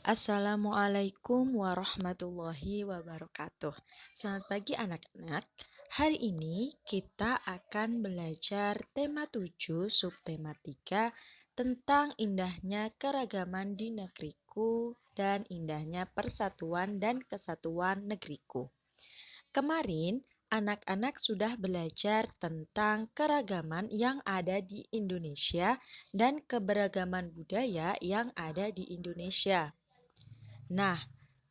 Assalamualaikum warahmatullahi wabarakatuh. Selamat pagi anak-anak. Hari ini kita akan belajar tema 7 subtema 3 tentang indahnya keragaman di negeriku dan indahnya persatuan dan kesatuan negeriku. Kemarin, anak-anak sudah belajar tentang keragaman yang ada di Indonesia dan keberagaman budaya yang ada di Indonesia. Nah,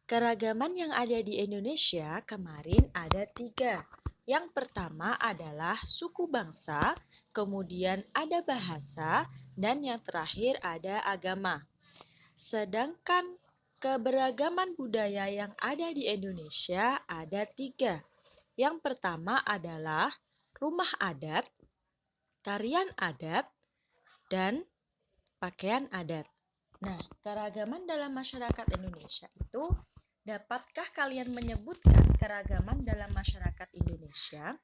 keragaman yang ada di Indonesia kemarin ada 3. Yang pertama adalah suku bangsa, kemudian ada bahasa, dan yang terakhir ada agama. Sedangkan keberagaman budaya yang ada di Indonesia ada 3. Yang pertama adalah rumah adat, tarian adat, dan pakaian adat. Nah, keragaman dalam masyarakat Indonesia itu, dapatkah kalian menyebutkan keragaman dalam masyarakat Indonesia?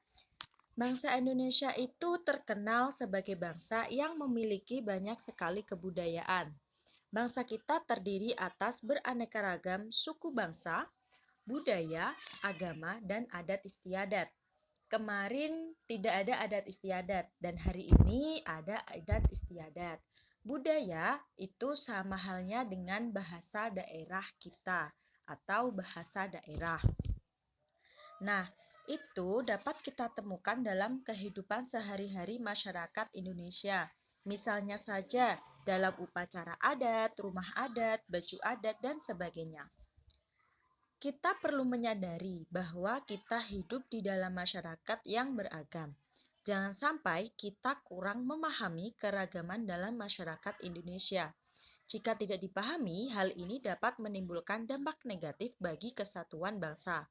Bangsa Indonesia itu terkenal sebagai bangsa yang memiliki banyak sekali kebudayaan. Bangsa kita terdiri atas beraneka ragam suku bangsa, budaya, agama, dan adat istiadat. Kemarin tidak ada adat istiadat dan hari ini ada adat istiadat. Budaya itu sama halnya dengan bahasa daerah kita atau bahasa daerah. Nah, itu dapat kita temukan dalam kehidupan sehari-hari masyarakat Indonesia. Misalnya saja dalam upacara adat, rumah adat, baju adat, dan sebagainya. Kita perlu menyadari bahwa kita hidup di dalam masyarakat yang beragam. Jangan sampai kita kurang memahami keragaman dalam masyarakat Indonesia. Jika tidak dipahami, hal ini dapat menimbulkan dampak negatif bagi kesatuan bangsa.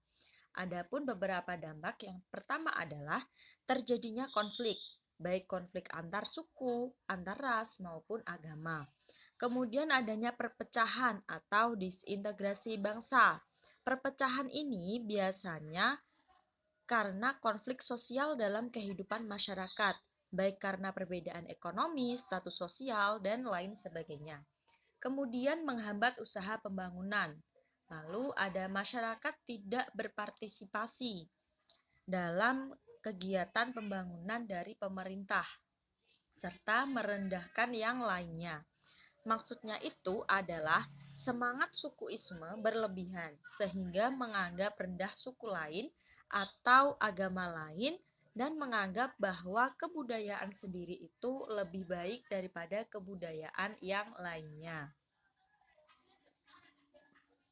Adapun beberapa dampak yang pertama adalah terjadinya konflik, baik konflik antar suku, antar ras, maupun agama. Kemudian adanya perpecahan atau disintegrasi bangsa. Perpecahan ini biasanya karena konflik sosial dalam kehidupan masyarakat, baik karena perbedaan ekonomi, status sosial, dan lain sebagainya. Kemudian menghambat usaha pembangunan. Lalu ada masyarakat tidak berpartisipasi dalam kegiatan pembangunan dari pemerintah, serta merendahkan yang lainnya. Maksudnya itu adalah semangat sukuisme berlebihan sehingga menganggap rendah suku lain atau agama lain dan menganggap bahwa kebudayaan sendiri itu lebih baik daripada kebudayaan yang lainnya.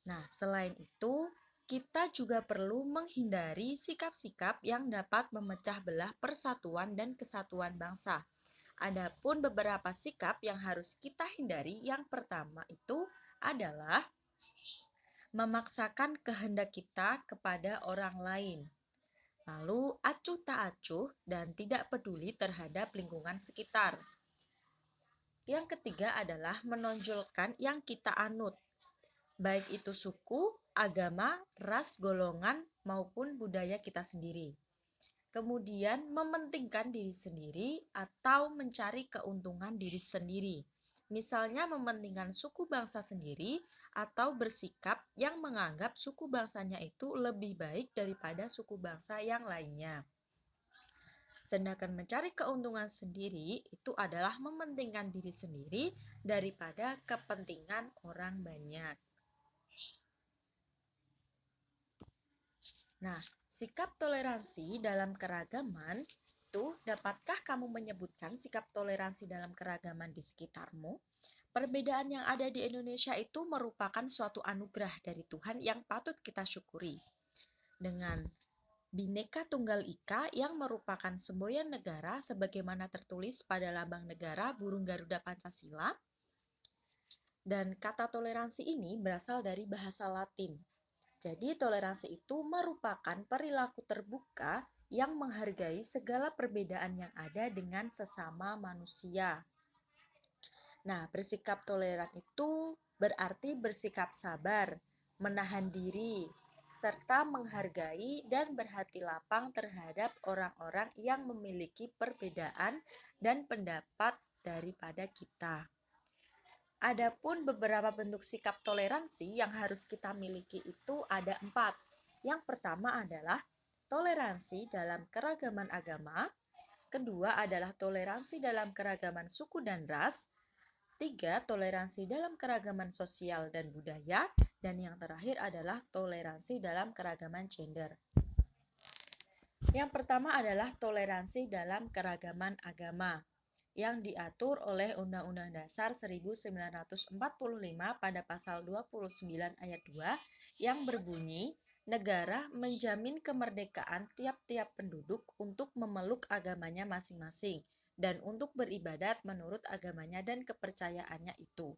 Nah, selain itu, kita juga perlu menghindari sikap-sikap yang dapat memecah belah persatuan dan kesatuan bangsa. Adapun beberapa sikap yang harus kita hindari, yang pertama itu adalah memaksakan kehendak kita kepada orang lain. Lalu acuh tak acuh dan tidak peduli terhadap lingkungan sekitar. Yang ketiga adalah menonjolkan yang kita anut, baik itu suku, agama, ras, golongan, maupun budaya kita sendiri. Kemudian mementingkan diri sendiri atau mencari keuntungan diri sendiri. Misalnya mementingkan suku bangsa sendiri atau bersikap yang menganggap suku bangsanya itu lebih baik daripada suku bangsa yang lainnya. Sedangkan mencari keuntungan sendiri itu adalah mementingkan diri sendiri daripada kepentingan orang banyak. Nah, sikap toleransi dalam keragaman itu, dapatkah kamu menyebutkan sikap toleransi dalam keragaman di sekitarmu? Perbedaan yang ada di Indonesia itu merupakan suatu anugerah dari Tuhan yang patut kita syukuri. Dengan Bhinneka Tunggal Ika yang merupakan semboyan negara sebagaimana tertulis pada lambang negara burung Garuda Pancasila. Dan kata toleransi ini berasal dari bahasa Latin. Jadi toleransi itu merupakan perilaku terbuka yang menghargai segala perbedaan yang ada dengan sesama manusia. Nah, bersikap toleran itu berarti bersikap sabar, menahan diri, serta menghargai dan berhati lapang terhadap orang-orang yang memiliki perbedaan dan pendapat daripada kita. Adapun beberapa bentuk sikap toleransi yang harus kita miliki itu ada 4. Yang pertama adalah toleransi dalam keragaman agama, kedua adalah toleransi dalam keragaman suku dan ras, tiga, toleransi dalam keragaman sosial dan budaya, dan yang terakhir adalah toleransi dalam keragaman gender. Yang pertama adalah toleransi dalam keragaman agama yang diatur oleh Undang-Undang Dasar 1945 pada pasal 29 ayat 2 yang berbunyi, negara menjamin kemerdekaan tiap-tiap penduduk untuk memeluk agamanya masing-masing dan untuk beribadat menurut agamanya dan kepercayaannya itu.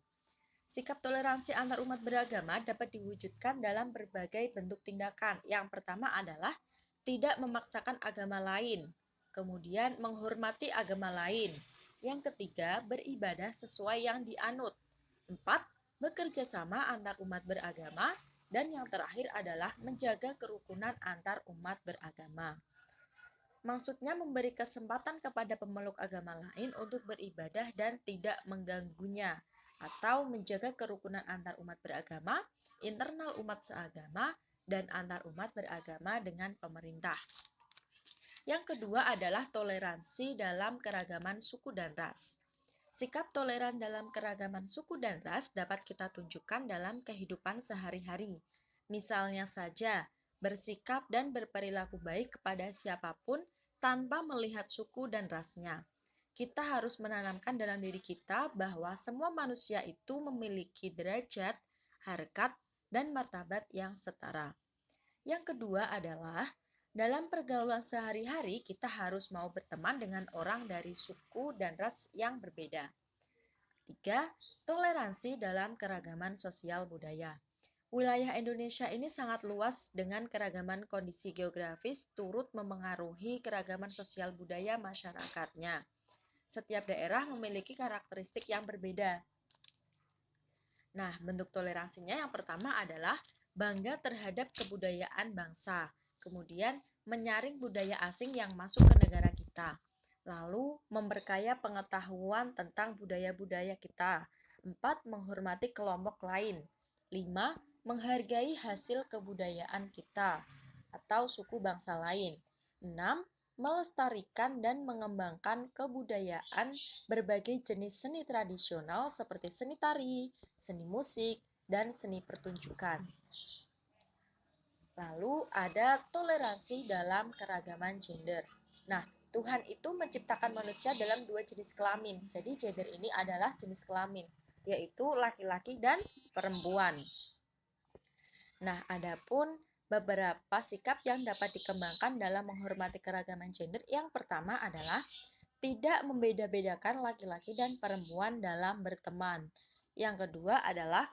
Sikap toleransi antar umat beragama dapat diwujudkan dalam berbagai bentuk tindakan. Yang pertama adalah tidak memaksakan agama lain, kemudian menghormati agama lain. Yang ketiga, beribadah sesuai yang dianut. 4. Bekerja sama antar umat beragama. Dan yang terakhir adalah menjaga kerukunan antar umat beragama. Maksudnya memberi kesempatan kepada pemeluk agama lain untuk beribadah dan tidak mengganggunya, atau menjaga kerukunan antar umat beragama, internal umat seagama, dan antar umat beragama dengan pemerintah. Yang kedua adalah toleransi dalam keragaman suku dan ras. Sikap toleran dalam keragaman suku dan ras dapat kita tunjukkan dalam kehidupan sehari-hari. Misalnya saja, bersikap dan berperilaku baik kepada siapapun tanpa melihat suku dan rasnya. Kita harus menanamkan dalam diri kita bahwa semua manusia itu memiliki derajat, harkat, dan martabat yang setara. Yang kedua adalah dalam pergaulan sehari-hari kita harus mau berteman dengan orang dari suku dan ras yang berbeda. 3. Toleransi dalam keragaman sosial budaya. Wilayah Indonesia ini sangat luas dengan keragaman kondisi geografis turut memengaruhi keragaman sosial budaya masyarakatnya. Setiap daerah memiliki karakteristik yang berbeda. Nah, bentuk toleransinya yang pertama adalah bangga terhadap kebudayaan bangsa. Kemudian, menyaring budaya asing yang masuk ke negara kita. Lalu, memperkaya pengetahuan tentang budaya-budaya kita. 4. Menghormati kelompok lain. 5. Menghargai hasil kebudayaan kita atau suku bangsa lain. 6. Melestarikan dan mengembangkan kebudayaan berbagai jenis seni tradisional seperti seni tari, seni musik, dan seni pertunjukan. Lalu ada toleransi dalam keragaman gender. Nah, Tuhan itu menciptakan manusia dalam 2 jenis kelamin. Jadi gender ini adalah jenis kelamin, yaitu laki-laki dan perempuan. Nah, adapun beberapa sikap yang dapat dikembangkan dalam menghormati keragaman gender. Yang pertama adalah tidak membeda-bedakan laki-laki dan perempuan dalam berteman. Yang kedua adalah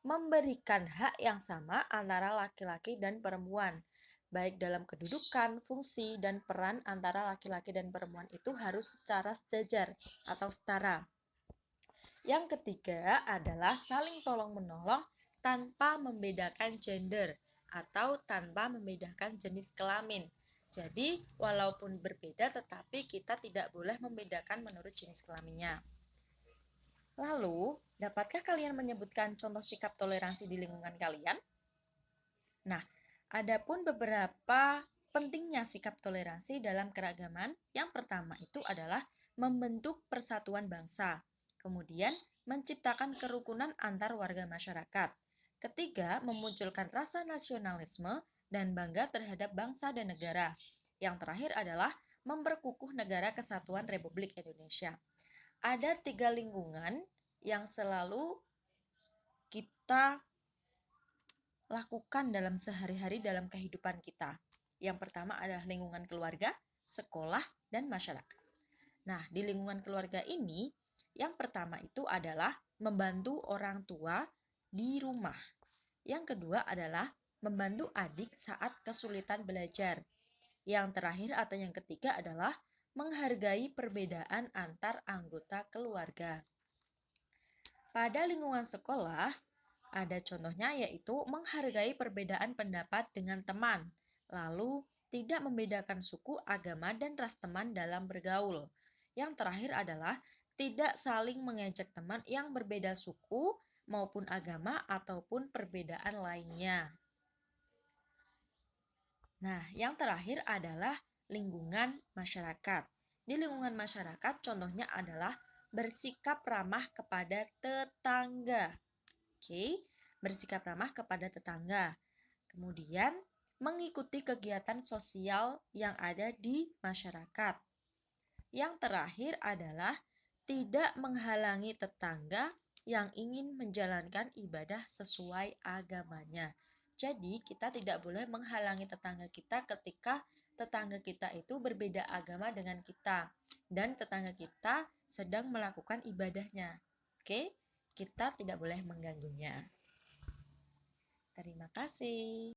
memberikan hak yang sama antara laki-laki dan perempuan. Baik dalam kedudukan, fungsi, dan peran antara laki-laki dan perempuan itu harus secara sejajar atau setara. Yang ketiga adalah saling tolong-menolong tanpa membedakan gender atau tanpa membedakan jenis kelamin. Jadi, walaupun berbeda tetapi kita tidak boleh membedakan menurut jenis kelaminnya. Lalu, dapatkah kalian menyebutkan contoh sikap toleransi di lingkungan kalian? Nah, adapun beberapa pentingnya sikap toleransi dalam keragaman. Yang pertama itu adalah membentuk persatuan bangsa. Kemudian, menciptakan kerukunan antar warga masyarakat. Ketiga, memunculkan rasa nasionalisme dan bangga terhadap bangsa dan negara. Yang terakhir adalah memperkukuh negara kesatuan Republik Indonesia. Ada 3 lingkungan yang selalu kita lakukan dalam sehari-hari dalam kehidupan kita. Yang pertama adalah lingkungan keluarga, sekolah, dan masyarakat. Nah, di lingkungan keluarga ini, yang pertama itu adalah membantu orang tua di rumah. Yang kedua adalah membantu adik saat kesulitan belajar. Yang terakhir atau yang ketiga adalah menghargai perbedaan antar anggota keluarga. Pada lingkungan sekolah, ada contohnya yaitu menghargai perbedaan pendapat dengan teman, lalu tidak membedakan suku, agama, dan ras teman dalam bergaul. Yang terakhir adalah tidak saling mengejek teman yang berbeda suku maupun agama ataupun perbedaan lainnya. Nah, yang terakhir adalah lingkungan masyarakat. Di lingkungan masyarakat contohnya adalah bersikap ramah kepada tetangga. Oke, bersikap ramah kepada tetangga. Kemudian mengikuti kegiatan sosial yang ada di masyarakat. Yang terakhir adalah tidak menghalangi tetangga yang ingin menjalankan ibadah sesuai agamanya. Jadi, kita tidak boleh menghalangi tetangga kita ketika tetangga kita itu berbeda agama dengan kita dan tetangga kita sedang melakukan ibadahnya. Oke, kita tidak boleh mengganggunya. Terima kasih.